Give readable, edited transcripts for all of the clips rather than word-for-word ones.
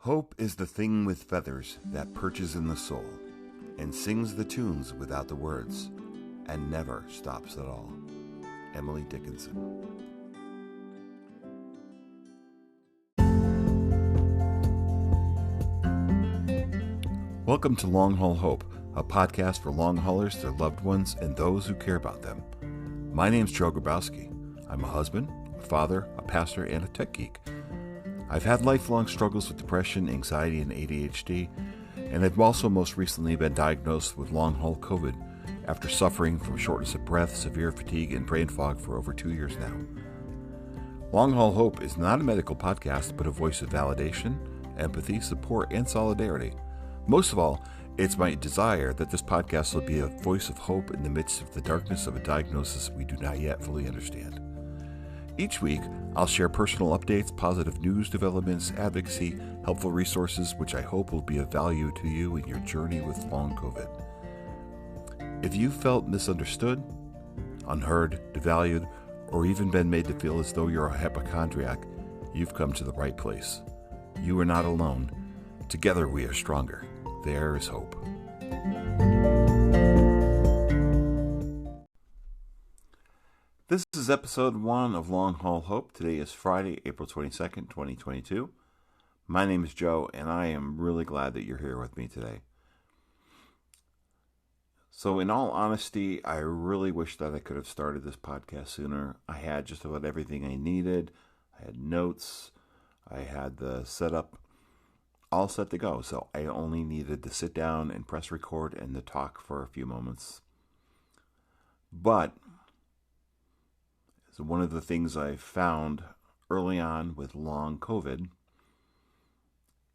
Hope is the thing with feathers that perches in the soul, and sings the tunes without the words, and never stops at all. Emily Dickinson. Welcome to Long Haul Hope, a podcast for long haulers, their loved ones, and those who care about them. My name's Joe Grabowski. I'm a husband, a father, a pastor, and a tech geek. I've had lifelong struggles with depression, anxiety, and ADHD, and I've also most recently been diagnosed with long-haul COVID after suffering from shortness of breath, severe fatigue, and brain fog for over 2 years now. Long Haul Hope is not a medical podcast, but a voice of validation, empathy, support, and solidarity. Most of all, it's my desire that this podcast will be a voice of hope in the midst of the darkness of a diagnosis we do not yet fully understand. Each week, I'll share personal updates, positive news developments, advocacy, helpful resources, which I hope will be of value to you in your journey with long COVID. If you felt misunderstood, unheard, devalued, or even been made to feel as though you're a hypochondriac, you've come to the right place. You are not alone. Together we are stronger. There is hope. This is episode 1 of Long Haul Hope. Today is Friday, April 22nd, 2022. My name is Joe, and I am really glad that you're here with me today. So in all honesty, I really wish that I could have started this podcast sooner. I had just about everything I needed. I had notes. I had the setup all set to go. So I only needed to sit down and press record and to talk for a few moments. But so one of the things I found early on with long COVID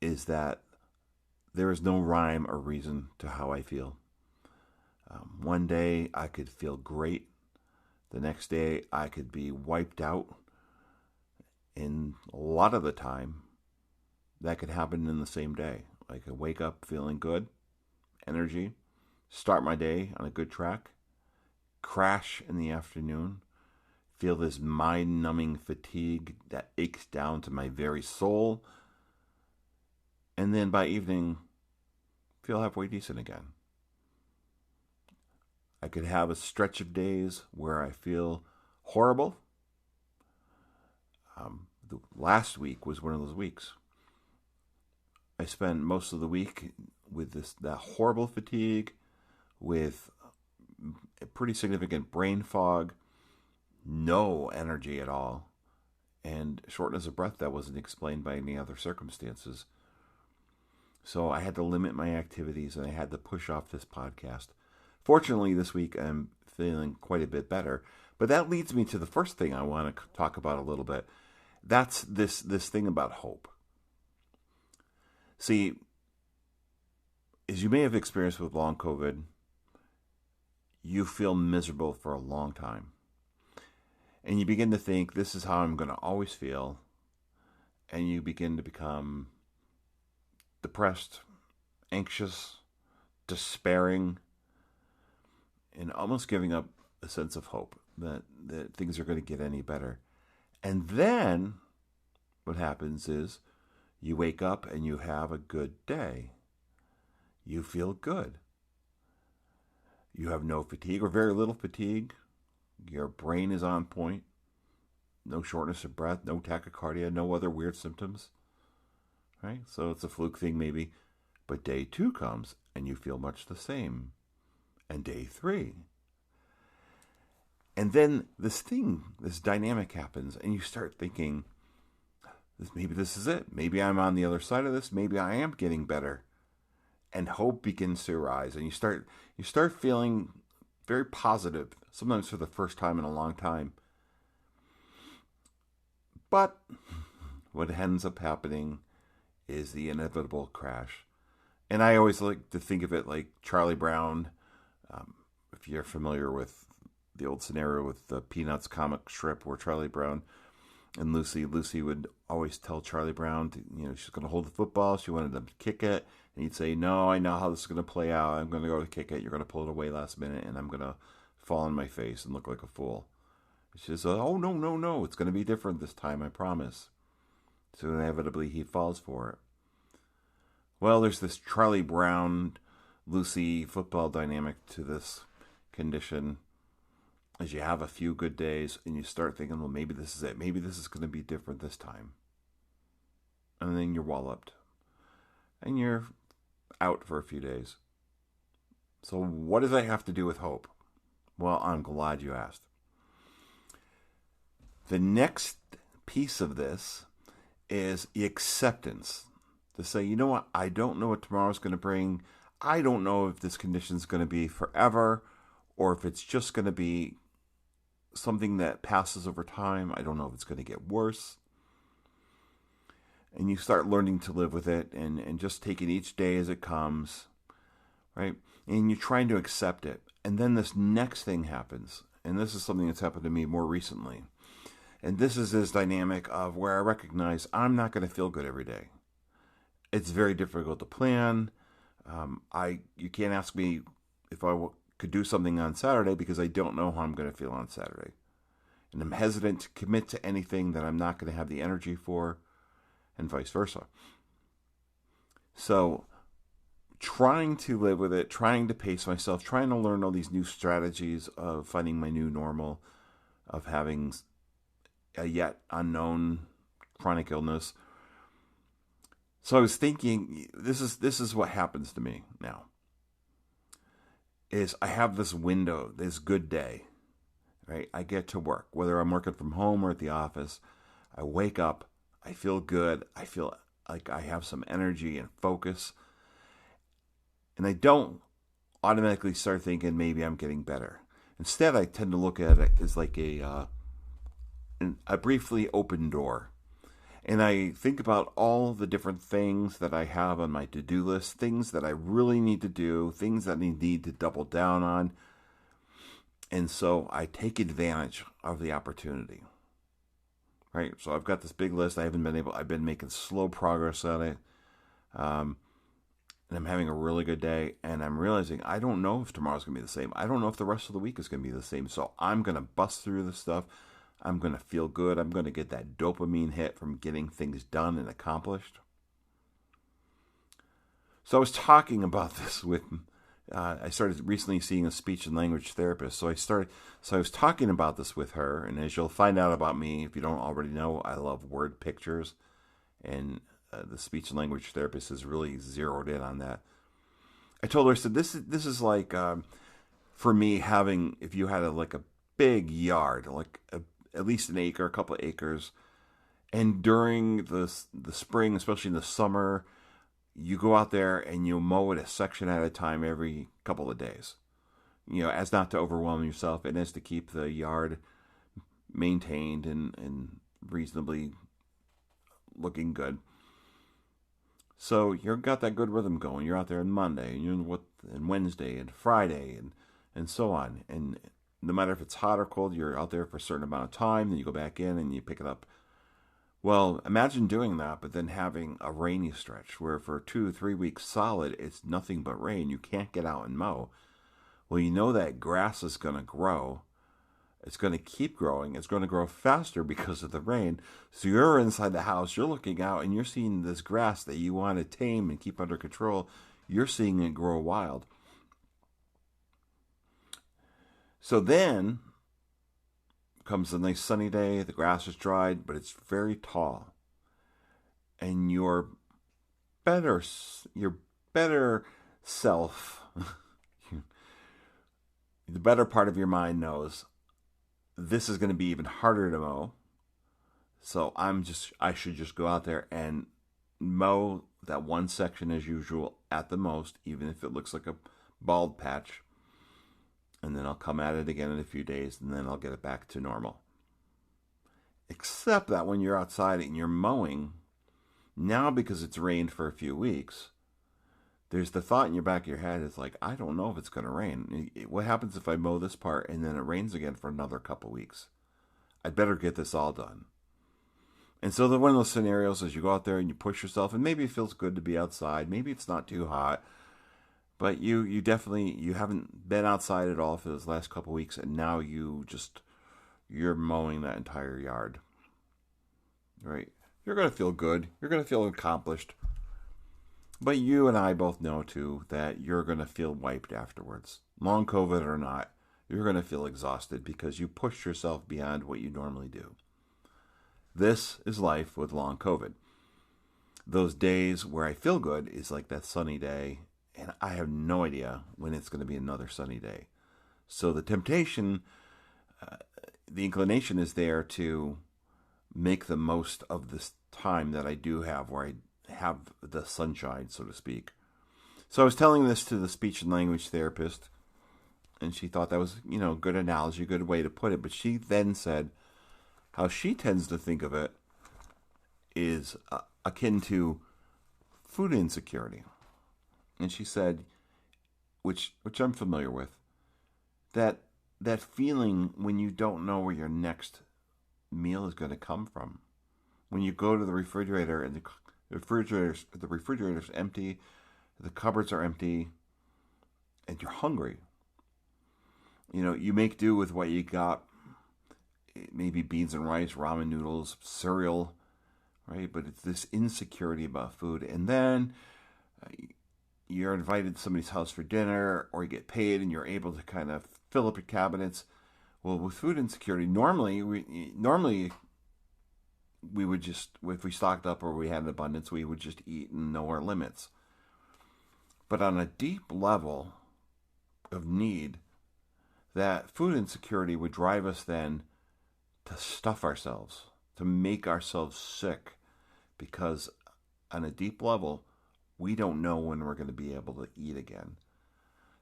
is that there is no rhyme or reason to how I feel. One day I could feel great. The next day I could be wiped out. And a lot of the time that could happen in the same day. I could wake up feeling good, energy, start my day on a good track, crash in the afternoon, feel this mind-numbing fatigue that aches down to my very soul, and then by evening, feel halfway decent again. I could have a stretch of days where I feel horrible. The last week was one of those weeks. I spent most of the week with that horrible fatigue, with a pretty significant brain fog, no energy at all, and shortness of breath that wasn't explained by any other circumstances. So I had to limit my activities and I had to push off this podcast. Fortunately, this week I'm feeling quite a bit better. But that leads me to the first thing I want to talk about a little bit. That's this thing about hope. See, as you may have experienced with long COVID, you feel miserable for a long time. And you begin to think, this is how I'm going to always feel. And you begin to become depressed, anxious, despairing, and almost giving up a sense of hope that things are going to get any better. And then what happens is you wake up and you have a good day. You feel good. You have no fatigue or very little fatigue. Your brain is on point. No shortness of breath, no tachycardia, no other weird symptoms. Right? So it's a fluke thing maybe. But day 2 comes and you feel much the same. And day 3. And then this dynamic happens and you start thinking, maybe this is it. Maybe I'm on the other side of this. Maybe I am getting better. And hope begins to arise. And you start feeling very positive, sometimes for the first time in a long time. But what ends up happening is the inevitable crash. And I always like to think of it like Charlie Brown. If you're familiar with the old scenario with the Peanuts comic strip where Charlie Brown and Lucy would always tell Charlie Brown, she's going to hold the football. She wanted him to kick it. And he'd say, no, I know how this is going to play out. I'm going to go to kick it. You're going to pull it away last minute. And I'm going to fall on my face and look like a fool. She says, oh, no. It's going to be different this time, I promise. So inevitably he falls for it. Well, there's this Charlie Brown, Lucy football dynamic to this condition. As you have a few good days and you start thinking, well, maybe this is it. Maybe this is going to be different this time. And then you're walloped. And you're out for a few days. So what does that have to do with hope? Well, I'm glad you asked. The next piece of this is the acceptance. To say, you know what, I don't know what tomorrow's going to bring. I don't know if this condition is going to be forever or if it's just going to be something that passes over time. I don't know if it's going to get worse. And you start learning to live with it and just taking each day as it comes, right? And you're trying to accept it. And then this next thing happens. And this is something that's happened to me more recently. And this is this dynamic of where I recognize I'm not going to feel good every day. It's very difficult to plan. You can't ask me if I could do something on Saturday because I don't know how I'm going to feel on Saturday. And I'm hesitant to commit to anything that I'm not going to have the energy for, and vice versa. So trying to live with it, trying to pace myself, trying to learn all these new strategies of finding my new normal, of having a yet unknown chronic illness. So I was thinking, this is what happens to me now. Is I have this window, this good day, right? I get to work, whether I'm working from home or at the office. I wake up, I feel good, I feel like I have some energy and focus. And I don't automatically start thinking maybe I'm getting better. Instead, I tend to look at it as like a briefly open door. And I think about all the different things that I have on my to-do list, things that I really need to do, things that I need to double down on. And so I take advantage of the opportunity. Right? So I've got this big list. I've been making slow progress on it. And I'm having a really good day. And I'm realizing I don't know if tomorrow's going to be the same. I don't know if the rest of the week is going to be the same. So I'm going to bust through this stuff. I'm going to feel good. I'm going to get that dopamine hit from getting things done and accomplished. So I was talking about this with, I started recently seeing a speech and language therapist. So I was talking about this with her. And as you'll find out about me, if you don't already know, I love word pictures. And the speech and language therapist has really zeroed in on that. I told her, I said, this is like, for me, having, if you had a big yard, at least an acre, a couple of acres. And during the spring, especially in the summer, you go out there and you mow it a section at a time every couple of days. As not to overwhelm yourself and as to keep the yard maintained and reasonably looking good. So you've got that good rhythm going. You're out there on Monday and Wednesday and Friday and so on. And no matter if it's hot or cold, you're out there for a certain amount of time, then you go back in and you pick it up. Well, imagine doing that, but then having a rainy stretch where for 2-3 weeks solid, it's nothing but rain. You can't get out and mow. Well, you know that grass is going to grow. It's going to keep growing. It's going to grow faster because of the rain. So you're inside the house, you're looking out, and you're seeing this grass that you want to tame and keep under control. You're seeing it grow wild. So then comes a nice sunny day, the grass is dried, but it's very tall. And your better self, the better part of your mind knows this is going to be even harder to mow. So I should just go out there and mow that one section as usual at the most, even if it looks like a bald patch. And then I'll come at it again in a few days, and then I'll get it back to normal. Except that when you're outside and you're mowing, now because it's rained for a few weeks, there's the thought in your back of your head, it's like, I don't know if it's going to rain. What happens if I mow this part and then it rains again for another couple weeks? I'd better get this all done. And so one of those scenarios is you go out there and you push yourself, and maybe it feels good to be outside. Maybe it's not too hot. But you haven't been outside at all for those last couple weeks, and now you're mowing that entire yard. Right? You're going to feel good. You're going to feel accomplished. But you and I both know, too, that you're going to feel wiped afterwards. Long COVID or not, you're going to feel exhausted because you pushed yourself beyond what you normally do. This is life with long COVID. Those days where I feel good is like that sunny day, and I have no idea when it's going to be another sunny day. So the temptation, the inclination is there to make the most of this time that I do have where I have the sunshine, so to speak. So I was telling this to the speech and language therapist, and she thought that was, good analogy, good way to put it. But she then said how she tends to think of it is akin to food insecurity. And she said, which I'm familiar with, that feeling when you don't know where your next meal is going to come from. When you go to the refrigerator and the refrigerator's empty, the cupboards are empty, and you're hungry. You make do with what you got. Maybe beans and rice, ramen noodles, cereal, right? But it's this insecurity about food. And then you're invited to somebody's house for dinner, or you get paid and you're able to kind of fill up your cabinets. Well, with food insecurity, normally we would just, if we stocked up or we had an abundance, we would just eat and know our limits. But on a deep level of need, that food insecurity would drive us then to stuff ourselves, to make ourselves sick, because on a deep level, we don't know when we're going to be able to eat again.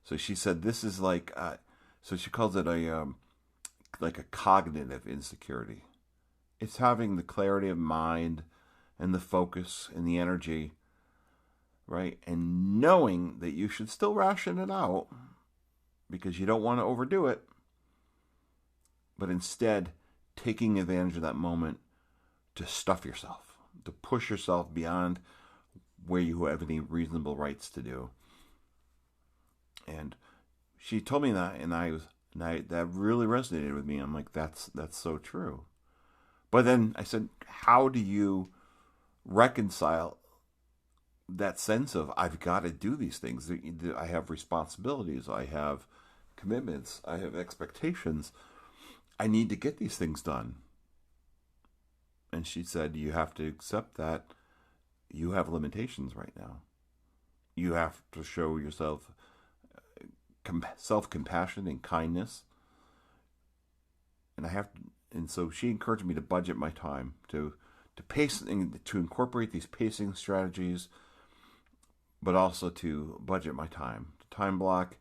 So she said this is like, so she calls it like a cognitive insecurity. It's having the clarity of mind and the focus and the energy, right? And knowing that you should still ration it out because you don't want to overdo it, but instead taking advantage of that moment to stuff yourself, to push yourself beyond where you have any reasonable rights to do. And she told me that, and that really resonated with me. I'm like, that's so true. But then I said, how do you reconcile that sense of I've got to do these things? I have responsibilities, I have commitments, I have expectations. I need to get these things done. And she said, you have to accept that you have limitations right now. You have to show yourself self-compassion and kindness. And so she encouraged me to budget my time, to pace, and to incorporate these pacing strategies, but also to budget my time. The time block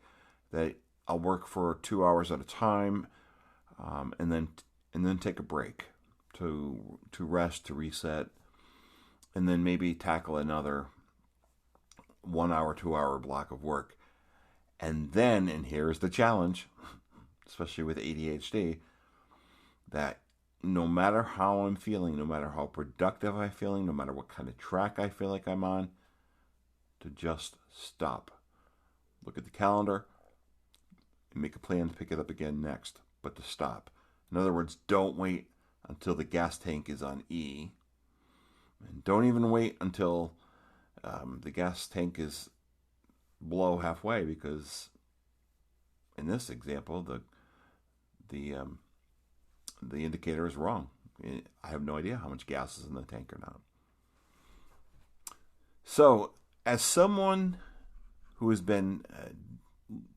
that I'll work for 2 hours at a time, and then take a break to rest, to reset, and then maybe tackle another 1 hour, 2 hour block of work. And here's the challenge, especially with ADHD, that no matter how I'm feeling, no matter how productive I'm feeling, no matter what kind of track I feel like I'm on, to just stop. Look at the calendar and make a plan to pick it up again next, but to stop. In other words, don't wait until the gas tank is on E. And don't even wait until the gas tank is below halfway, because in this example, the indicator is wrong. I have no idea how much gas is in the tank or not. So, as someone who has been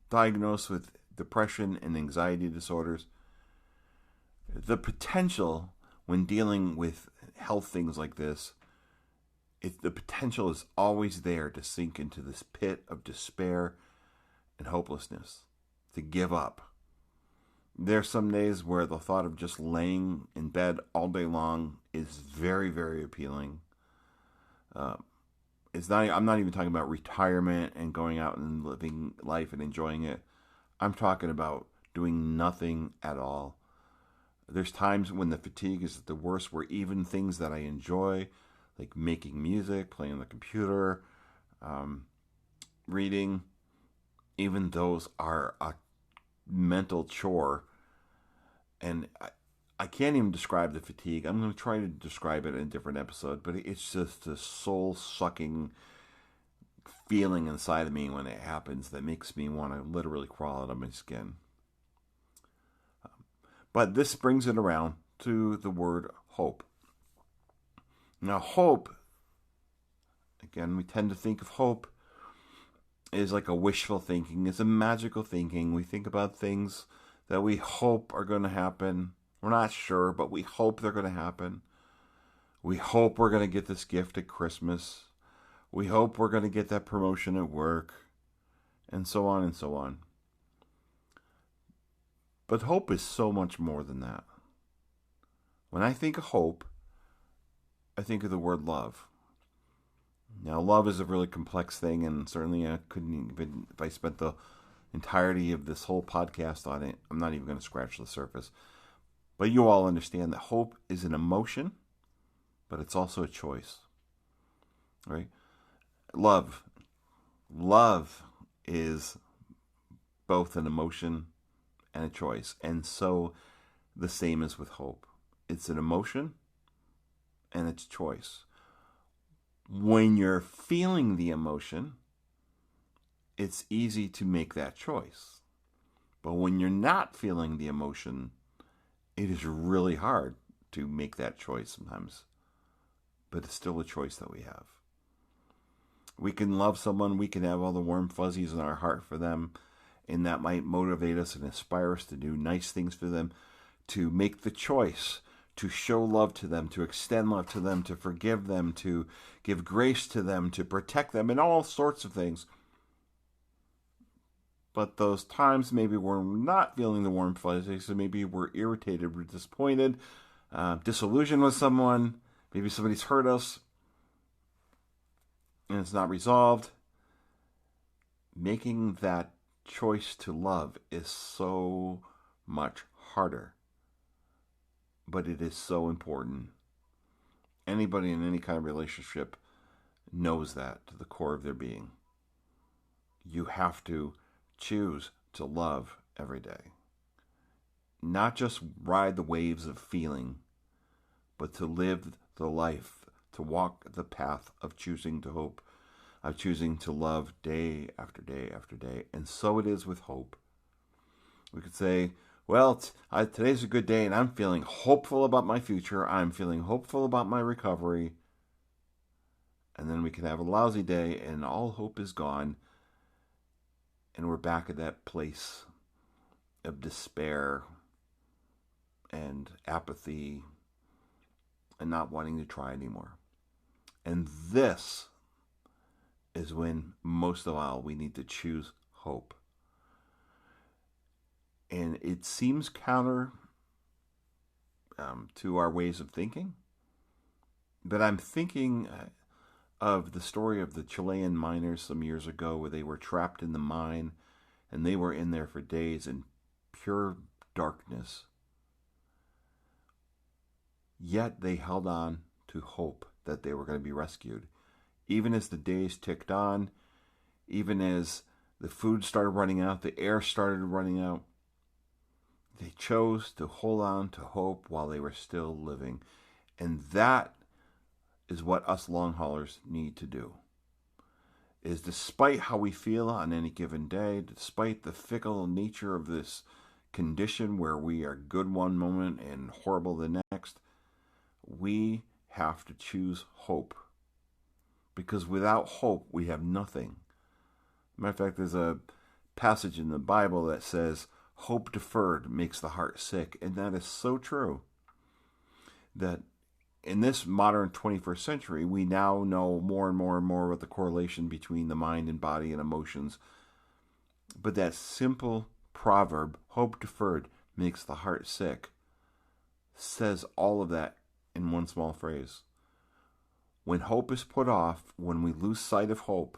diagnosed with depression and anxiety disorders, the potential when dealing with health things like this, the potential is always there to sink into this pit of despair and hopelessness, to give up. There's some days where the thought of just laying in bed all day long is very, very appealing. I'm not even talking about retirement and going out and living life and enjoying it. I'm talking about doing nothing at all. There's times when the fatigue is at the worst, where even things that I enjoy, like making music, playing on the computer, reading, even those are a mental chore. And I can't even describe the fatigue. I'm going to try to describe it in a different episode, but it's just a soul-sucking feeling inside of me when it happens that makes me want to literally crawl out of my skin. But this brings it around to the word hope. Now, hope, again, we tend to think of hope is like a wishful thinking. It's a magical thinking. We think about things that we hope are going to happen. We're not sure, but we hope they're going to happen. We hope we're going to get this gift at Christmas. We hope we're going to get that promotion at work, and so on and so on. But hope is so much more than that. When I think of hope, I think of the word love. Now, love is a really complex thing, and certainly I couldn't even, if I spent the entirety of this whole podcast on it, I'm not even going to scratch the surface. But you all understand that hope is an emotion, but it's also a choice. Right? Love is both an emotion and a choice. And so the same is with hope. It's an emotion and it's choice. When you're feeling the emotion, it's easy to make that choice. But when you're not feeling the emotion, it is really hard to make that choice sometimes. But it's still a choice that we have. We can love someone, we can have all the warm fuzzies in our heart for them, and that might motivate us and inspire us to do nice things for them, to make the choice, to show love to them, to extend love to them, to forgive them, to give grace to them, to protect them, and all sorts of things. But those times maybe we're not feeling the warm fuzzies, so maybe we're irritated, we're disappointed, disillusioned with someone, maybe somebody's hurt us, and it's not resolved. Making that choice to love is so much harder, but it is so important. Anybody in any kind of relationship knows that to the core of their being. You have to choose to love every day. Not just ride the waves of feeling, but to live the life, to walk the path of choosing to hope, of choosing to love day after day after day. And so it is with hope. We could say, well, today's a good day and I'm feeling hopeful about my future. I'm feeling hopeful about my recovery. And then we can have a lousy day and all hope is gone. And we're back at that place of despair and apathy and not wanting to try anymore. And this is when most of all we need to choose hope. And it seems counter to our ways of thinking, but I'm thinking of the story of the Chilean miners some years ago where they were trapped in the mine and they were in there for days in pure darkness. Yet they held on to hope that they were going to be rescued. Even as the days ticked on, even as the food started running out, the air started running out, they chose to hold on to hope while they were still living. And that is what us long haulers need to do. Is despite how we feel on any given day, despite the fickle nature of this condition where we are good one moment and horrible the next, we have to choose hope. Because without hope, we have nothing. Matter of fact, there's a passage in the Bible that says, hope deferred makes the heart sick. And that is so true. That in this modern 21st century, we now know more and more and more about the correlation between the mind and body and emotions. But that simple proverb, hope deferred makes the heart sick, says all of that in one small phrase. When hope is put off, when we lose sight of hope,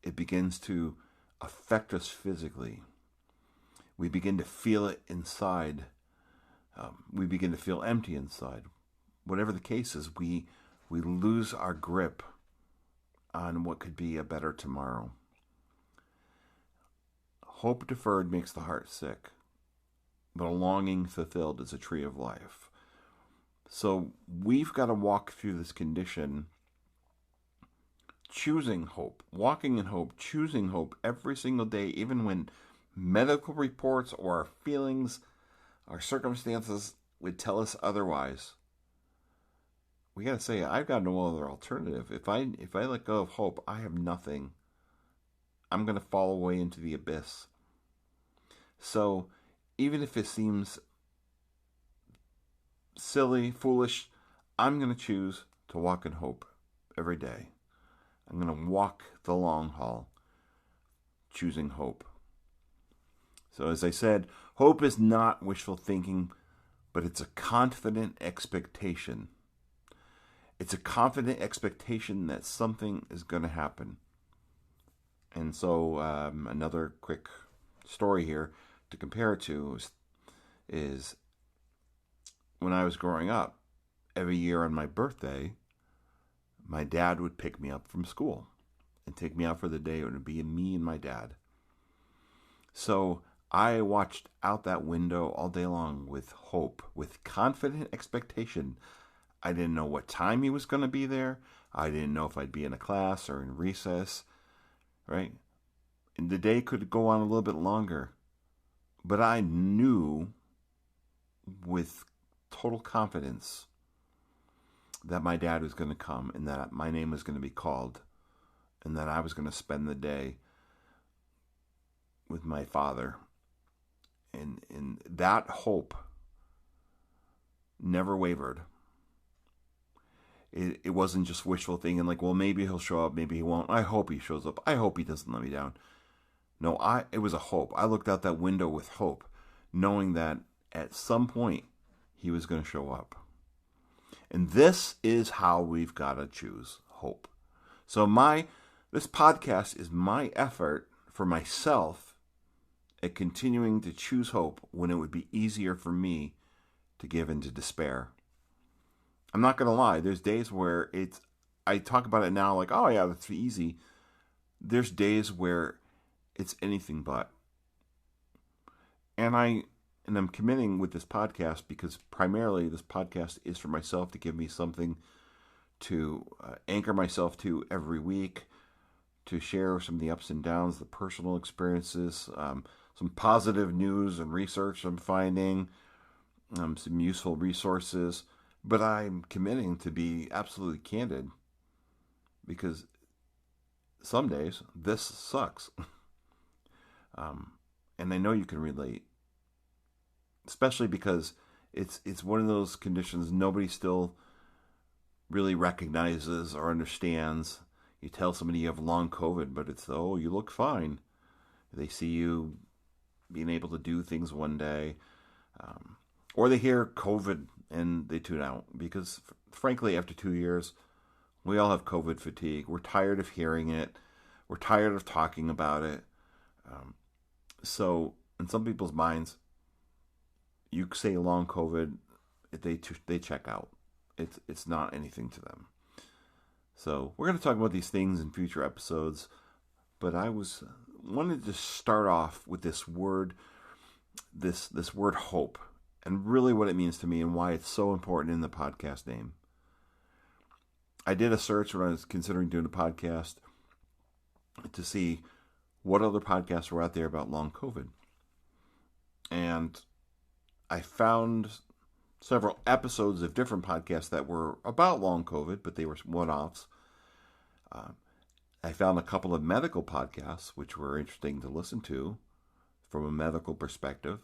it begins to affect us physically. We begin to feel it inside. We begin to feel empty inside. Whatever the case is, we lose our grip on what could be a better tomorrow. Hope deferred makes the heart sick, but a longing fulfilled is a tree of life. So we've got to walk through this condition choosing hope, walking in hope, choosing hope every single day, even when medical reports or our feelings, our circumstances would tell us otherwise. We got to say, I've got no other alternative. If I let go of hope, I have nothing. I'm going to fall away into the abyss. So, even if it seems silly, foolish, I'm going to choose to walk in hope every day. I'm going to walk the long haul, choosing hope. So, as I said, hope is not wishful thinking, but it's a confident expectation. It's a confident expectation that something is going to happen. And so, another quick story here to compare it to is when I was growing up, every year on my birthday, my dad would pick me up from school and take me out for the day. It would be me and my dad. So I watched out that window all day long with hope, with confident expectation. I didn't know what time he was going to be there. I didn't know if I'd be in a class or in recess, right? And the day could go on a little bit longer. But I knew with total confidence that my dad was going to come and that my name was going to be called and that I was going to spend the day with my father. And that hope never wavered. It wasn't just wishful thinking like, well, maybe he'll show up, maybe he won't. I hope he shows up. I hope he doesn't let me down. No, it was a hope. I looked out that window with hope, knowing that at some point he was going to show up. And this is how we've got to choose hope. So this podcast is my effort for myself at continuing to choose hope when it would be easier for me to give into despair. I'm not going to lie. There's days where I talk about it now like, oh yeah, that's easy. There's days where it's anything but. And I'm committing with this podcast because primarily this podcast is for myself to give me something to anchor myself to every week, to share some of the ups and downs, the personal experiences, some positive news and research I'm finding, some useful resources. But I'm committing to be absolutely candid because some days this sucks. And I know you can relate, especially because it's one of those conditions nobody still really recognizes or understands. You tell somebody you have long COVID, but it's, oh, you look fine. They see you being able to do things one day. Or they hear COVID and they tune out because, frankly, after 2 years, we all have COVID fatigue. We're tired of hearing it. We're tired of talking about it. So, in some people's minds, you say long COVID, they check out. It's not anything to them. So we're going to talk about these things in future episodes. But I wanted to start off with this word, this word hope, and really what it means to me and why it's so important in the podcast name. I did a search when I was considering doing a podcast to see what other podcasts were out there about long COVID. And I found several episodes of different podcasts that were about long COVID, but they were one-offs. I found a couple of medical podcasts, which were interesting to listen to from a medical perspective.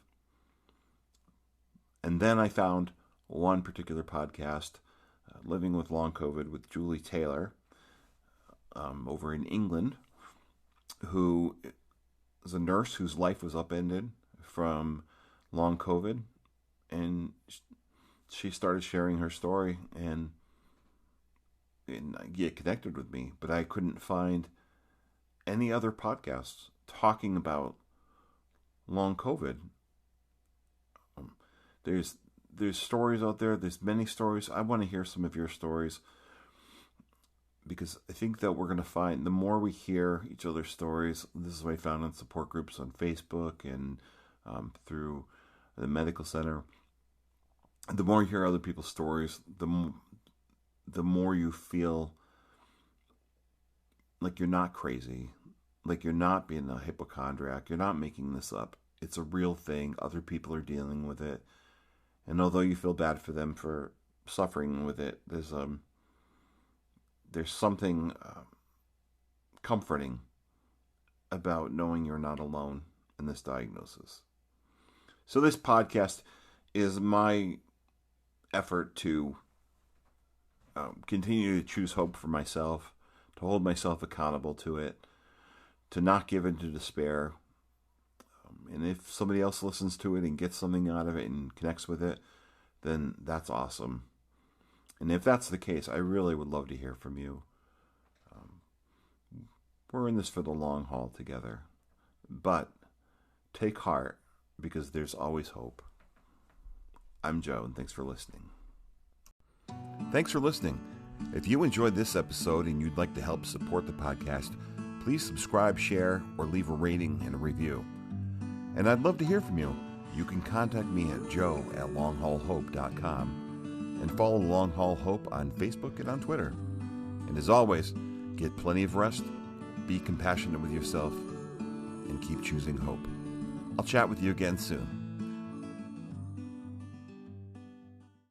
And then I found one particular podcast, Living with Long COVID with Julie Taylor, over in England, who is a nurse whose life was upended from long COVID. And she started sharing her story and get connected with me. But I couldn't find any other podcasts talking about long COVID. There's stories out there. There's many stories. I want to hear some of your stories because I think that we're going to find the more we hear each other's stories. This is what I found in support groups on Facebook and through the medical center. The more you hear other people's stories, the more you feel like you're not crazy, like you're not being a hypochondriac, you're not making this up. It's a real thing. Other people are dealing with it. And although you feel bad for them for suffering with it, there's something comforting about knowing you're not alone in this diagnosis. So this podcast is my effort to continue to choose hope for myself, to hold myself accountable to it, to not give in to despair. And if somebody else listens to it and gets something out of it and connects with it, then that's awesome. And if that's the case, I really would love to hear from you. We're in this for the long haul together. But take heart, because there's always hope. I'm Joe, and thanks for listening. Thanks for listening. If you enjoyed this episode and you'd like to help support the podcast, please subscribe, share, or leave a rating and a review. And I'd love to hear from you. You can contact me at joe@longhaulhope.com and follow Long Haul Hope on Facebook and on Twitter. And as always, get plenty of rest, be compassionate with yourself, and keep choosing hope. I'll chat with you again soon.